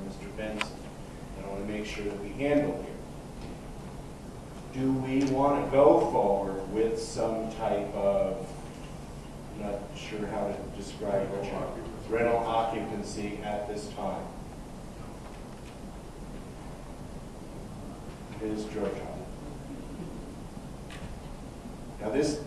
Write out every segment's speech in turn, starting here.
Mr. Benson that I want to make sure that we handle here. Do we want to go forward with some type of, not sure how to describe it, rental occupancy at this time? Ms. Georgia. Now this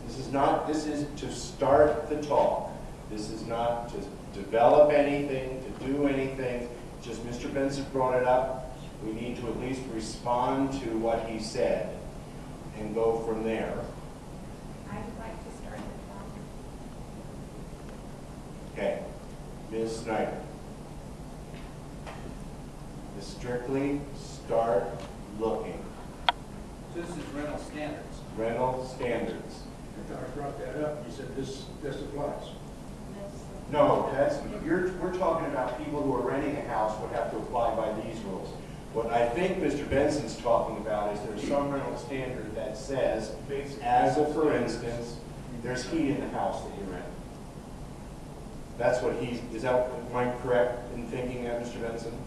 is to start the talk. This is not to develop anything, to do anything. Just Mr. Benson brought it up. We need to at least respond to what he said and go from there. I would like to start the talk. Okay. Ms. Snyder. Strictly start looking. This is rental standards. Rental standards. I thought I brought that up. You said this applies. No, we're talking about people who are renting a house would have to apply by these rules. What I think Mr. Benson's talking about is there's some rental standard that says, as a for instance, there's heat in the house that you rent. That's what am I correct in thinking that, Mr. Benson?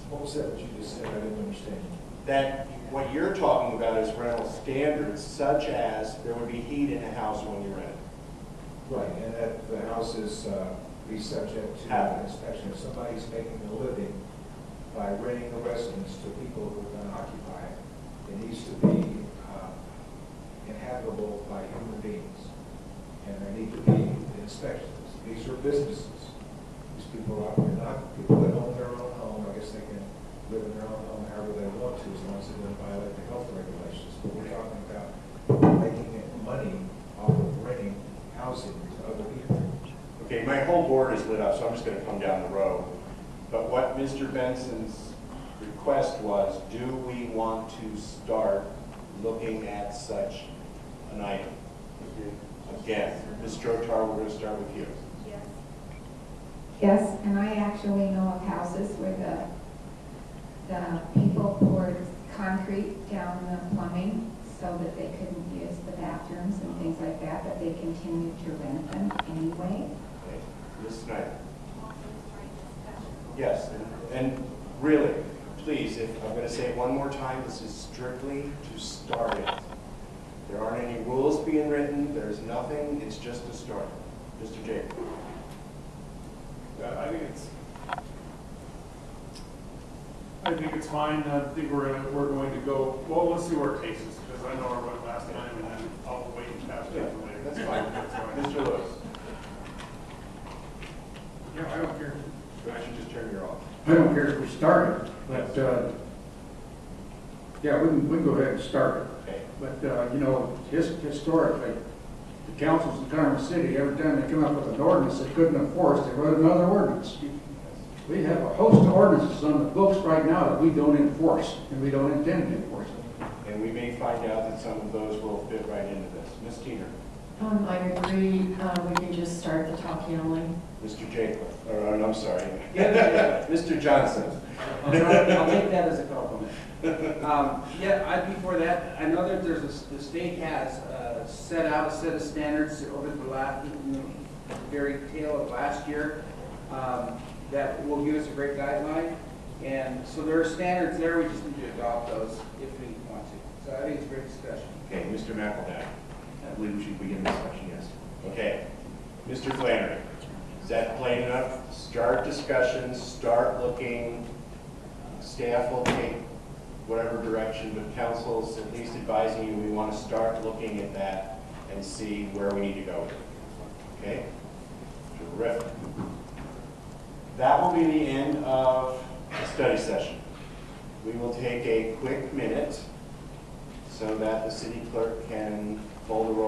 What was that you just said? I didn't understand. That what you're talking about is rental standards, such as there would be heat in the house when you rent it. Right, and that the house is be subject to an inspection. If somebody's making a living by renting a residence to people who are going to occupy it, it needs to be inhabitable by human beings. And there need to be inspections. These are businesses. These people are not people that own their own home. I guess they can live in their own home however they want to, as long as they don't violate the health regulations. But we're talking about making money off of renting housing to other people. Okay, my whole board is lit up, so I'm just going to come down the road. But what Mr. Benson's request was, do we want to start looking at such an item? Again, Ms. Strotar, we're going to start with you. Yes. Yes, and I actually know of houses where the people poured concrete down the plumbing so that they couldn't use the bathrooms and things like that, but they continued to rent them anyway. Okay. Ms. Snyder. Yes, and really, please, if I'm going to say it one more time, this is strictly to start it. There aren't any rules being written, there's nothing, it's just a start. Mr. Jacob. I think it's fine. I think we're going to go, well, let's see where it takes us, because I know I went last time, and then I'll wait and pass it later. That's fine. Mr. Lewis. Yeah, I don't care. I should just turn you off. I don't care if we start it, but, yeah, we can go ahead and start it. Okay. But, you know, historically, the councils in Carmen City, every time they come up with an ordinance they couldn't enforce, they wrote another ordinance. We have a host of ordinances on the books right now that we don't enforce, and we don't intend to enforce it. And we may find out that some of those will fit right into this. Ms. Teener. I agree. We can just start the talking only. Mr. Jacob. I'm sorry. Yeah. Mr. Johnson. I'll take that as a compliment. Yeah, I'd be for that. I know that the state has set out a set of standards over the very tail of last year that will give us a great guideline. And so there are standards there. We just need to adopt those if we want to. So I think it's a great discussion. Okay, Mr. McEldack. I believe we should begin this session, yes. Okay. Mr. Flannery. Is that plain enough? Start discussions, start looking. Staff will take whatever direction, but council's at least advising you we want to start looking at that and see where we need to go with it. Okay? Terrific. That will be the end of the study session. We will take a quick minute so that the city clerk can call the roll